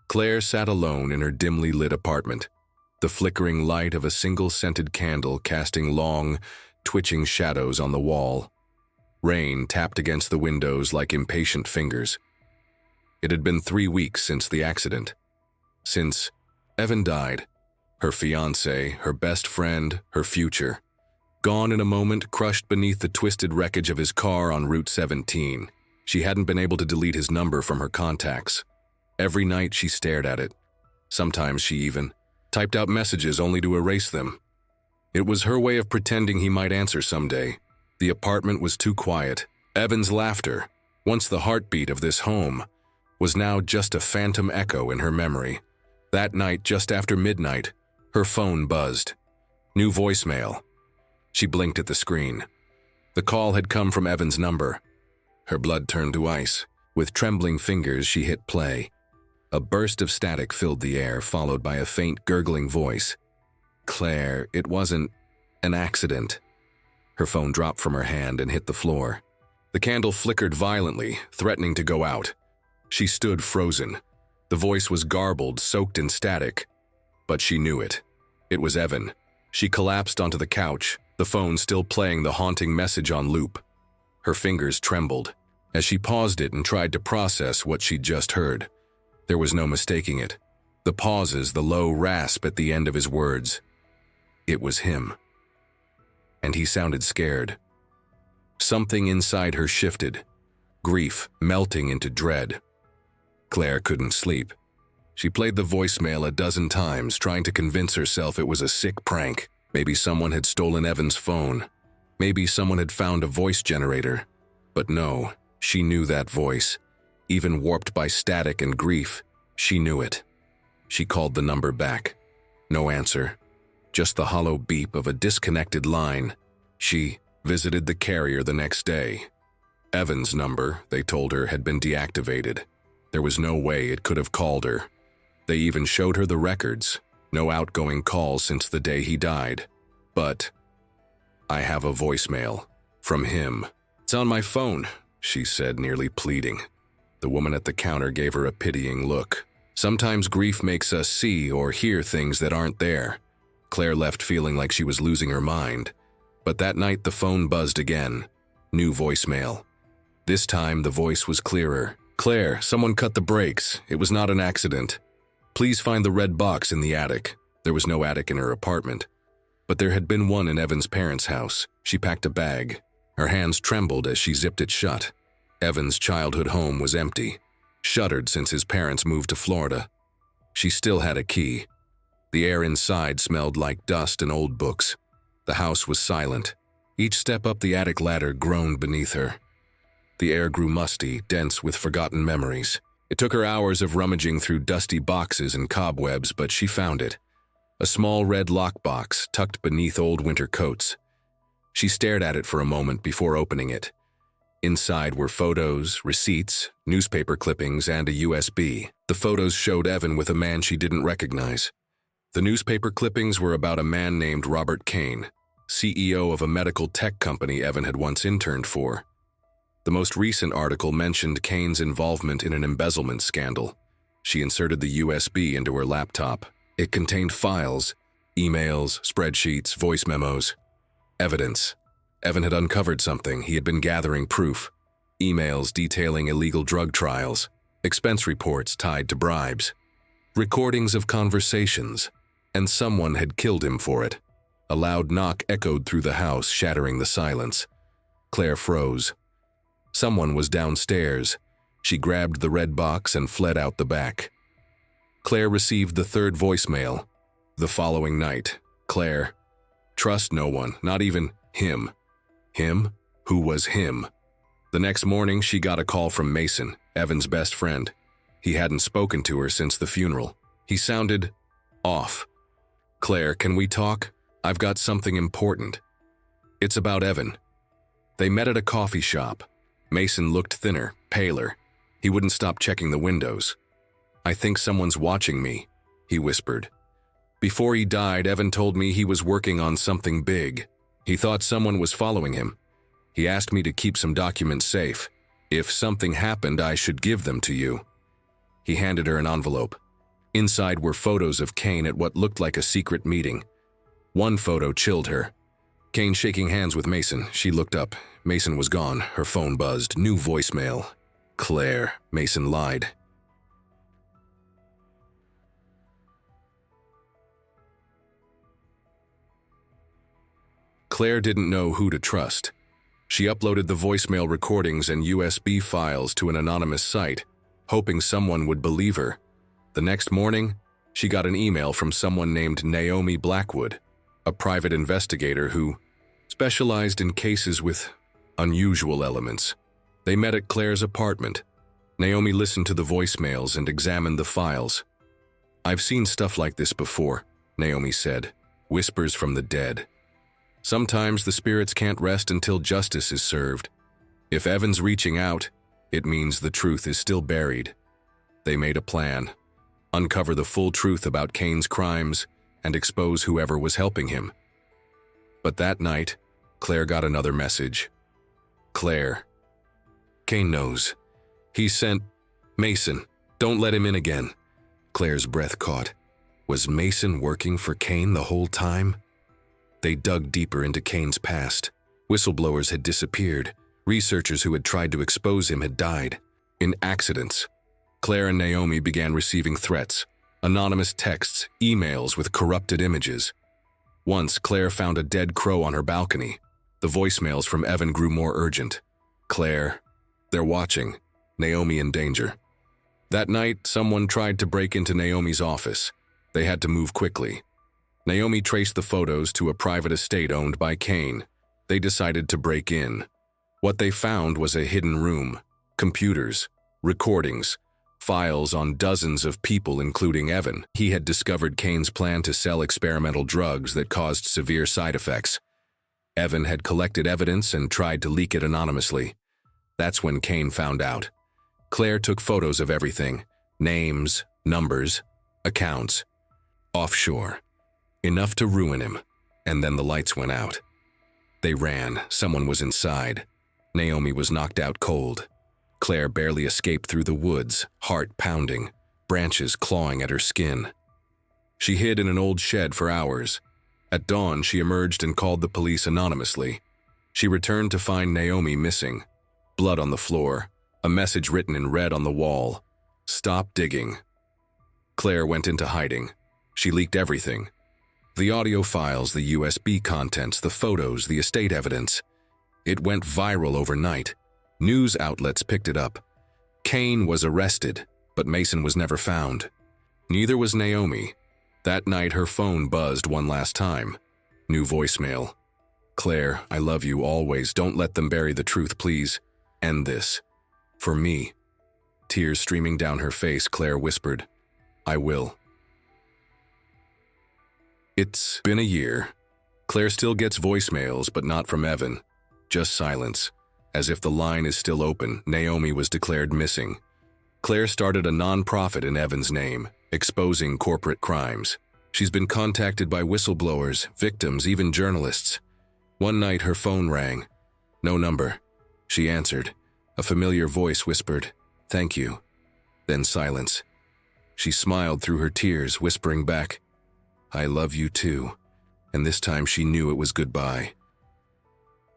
Claire sat alone in her dimly lit apartment, the flickering light of a single scented candle casting long, twitching shadows on the wall. Rain tapped against the windows like impatient fingers. It had been 3 weeks since the accident. Since Evan died, her fiancé, her best friend, her future. Gone in a moment, crushed beneath the twisted wreckage of his car on Route 17. She hadn't been able to delete his number from her contacts. Every night she stared at it. Sometimes she even typed out messages only to erase them. It was her way of pretending he might answer someday. The apartment was too quiet. Evan's laughter, once the heartbeat of this home, was now just a phantom echo in her memory. That night, just after midnight, her phone buzzed. New voicemail. She blinked at the screen. The call had come from Evan's number. Her blood turned to ice. With trembling fingers, she hit play. A burst of static filled the air, followed by a faint, gurgling voice. Claire, it wasn't an accident. Her phone dropped from her hand and hit the floor. The candle flickered violently, threatening to go out. She stood frozen. The voice was garbled, soaked in static. But she knew it. It was Evan. She collapsed onto the couch, the phone still playing the haunting message on loop. Her fingers trembled as she paused it and tried to process what she'd just heard. There was no mistaking it. The pauses, the low rasp at the end of his words. It was him. And he sounded scared. Something inside her shifted, grief melting into dread. Claire couldn't sleep. She played the voicemail a dozen times, trying to convince herself it was a sick prank. Maybe someone had stolen Evan's phone. Maybe someone had found a voice generator. But no, she knew that voice. Even warped by static and grief, she knew it. She called the number back. No answer. Just the hollow beep of a disconnected line. She visited the carrier the next day. Evan's number, they told her, had been deactivated. There was no way it could have called her. They even showed her the records. No outgoing calls since the day he died. But I have a voicemail from him. It's on my phone, she said, nearly pleading. The woman at the counter gave her a pitying look. Sometimes grief makes us see or hear things that aren't there. Claire left feeling like she was losing her mind. But that night the phone buzzed again. New voicemail. This time the voice was clearer. Claire, someone cut the brakes. It was not an accident. Please find the red box in the attic. There was no attic in her apartment. But there had been one in Evan's parents' house. She packed a bag. Her hands trembled as she zipped it shut. Evan's childhood home was empty, shuttered since his parents moved to Florida. She still had a key. The air inside smelled like dust and old books. The house was silent. Each step up the attic ladder groaned beneath her. The air grew musty, dense with forgotten memories. It took her hours of rummaging through dusty boxes and cobwebs, but she found it. A small red lockbox tucked beneath old winter coats. She stared at it for a moment before opening it. Inside were photos, receipts, newspaper clippings, and a USB. The photos showed Evan with a man she didn't recognize. The newspaper clippings were about a man named Robert Kane, CEO of a medical tech company Evan had once interned for. The most recent article mentioned Kane's involvement in an embezzlement scandal. She inserted the USB into her laptop. It contained files, emails, spreadsheets, voice memos. Evidence. Evan had uncovered something. He had been gathering proof. Emails detailing illegal drug trials, expense reports tied to bribes, recordings of conversations, and someone had killed him for it. A loud knock echoed through the house, shattering the silence. Claire froze. Someone was downstairs. She grabbed the red box and fled out the back. Claire received the third voicemail. The following night, Claire, trust no one, not even him. Him? Who was him? The next morning, she got a call from Mason, Evan's best friend. He hadn't spoken to her since the funeral. He sounded off. Claire, can we talk? I've got something important. It's about Evan. They met at a coffee shop. Mason looked thinner, paler. He wouldn't stop checking the windows. I think someone's watching me, he whispered. Before he died, Evan told me he was working on something big. He thought someone was following him. He asked me to keep some documents safe. If something happened, I should give them to you. He handed her an envelope. Inside were photos of Kane at what looked like a secret meeting. One photo chilled her. Kane shaking hands with Mason. She looked up. Mason was gone. Her phone buzzed. New voicemail. Claire. Mason lied. Claire didn't know who to trust. She uploaded the voicemail recordings and USB files to an anonymous site, hoping someone would believe her. The next morning, she got an email from someone named Naomi Blackwood, a private investigator who specialized in cases with unusual elements. They met at Claire's apartment. Naomi listened to the voicemails and examined the files. "I've seen stuff like this before," Naomi said. "Whispers from the dead. Sometimes the spirits can't rest until justice is served. If Evan's reaching out, it means the truth is still buried." They made a plan: uncover the full truth about Kane's crimes and expose whoever was helping him. But that night, Claire got another message. "Claire, Kane knows. He sent Mason. Don't let him in again." Claire's breath caught. Was Mason working for Kane the whole time? They dug deeper into Kane's past. Whistleblowers had disappeared. Researchers who had tried to expose him had died. In accidents. Claire and Naomi began receiving threats, anonymous texts, emails with corrupted images. Once, Claire found a dead crow on her balcony. The voicemails from Evan grew more urgent. "Claire, they're watching. Naomi in danger." That night, someone tried to break into Naomi's office. They had to move quickly. Naomi traced the photos to a private estate owned by Kane. They decided to break in. What they found was a hidden room, computers, recordings, files on dozens of people including Evan. He had discovered Kane's plan to sell experimental drugs that caused severe side effects. Evan had collected evidence and tried to leak it anonymously. That's when Kane found out. Claire took photos of everything: names, numbers, accounts. Offshore. Enough to ruin him. And then the lights went out. They ran. Someone was inside. Naomi was knocked out cold. Claire barely escaped through the woods, heart pounding, branches clawing at her skin. She hid in an old shed for hours. At dawn, she emerged and called the police anonymously. She returned to find Naomi missing. Blood on the floor, a message written in red on the wall: "Stop digging." Claire went into hiding. She leaked everything. The audio files, the USB contents, the photos, the estate evidence. It went viral overnight. News outlets picked it up. Kane was arrested, but Mason was never found. Neither was Naomi. That night, her phone buzzed one last time. New voicemail. "Claire, I love you always. Don't let them bury the truth, please. End this. For me." Tears streaming down her face, Claire whispered, "I will." It's been a year. Claire still gets voicemails, but not from Evan. Just silence. As if the line is still open, Naomi was declared missing. Claire started a non-profit in Evan's name, exposing corporate crimes. She's been contacted by whistleblowers, victims, even journalists. One night her phone rang. No number. She answered. A familiar voice whispered, "Thank you." Then silence. She smiled through her tears, whispering back, "I love you too." And this time she knew it was goodbye.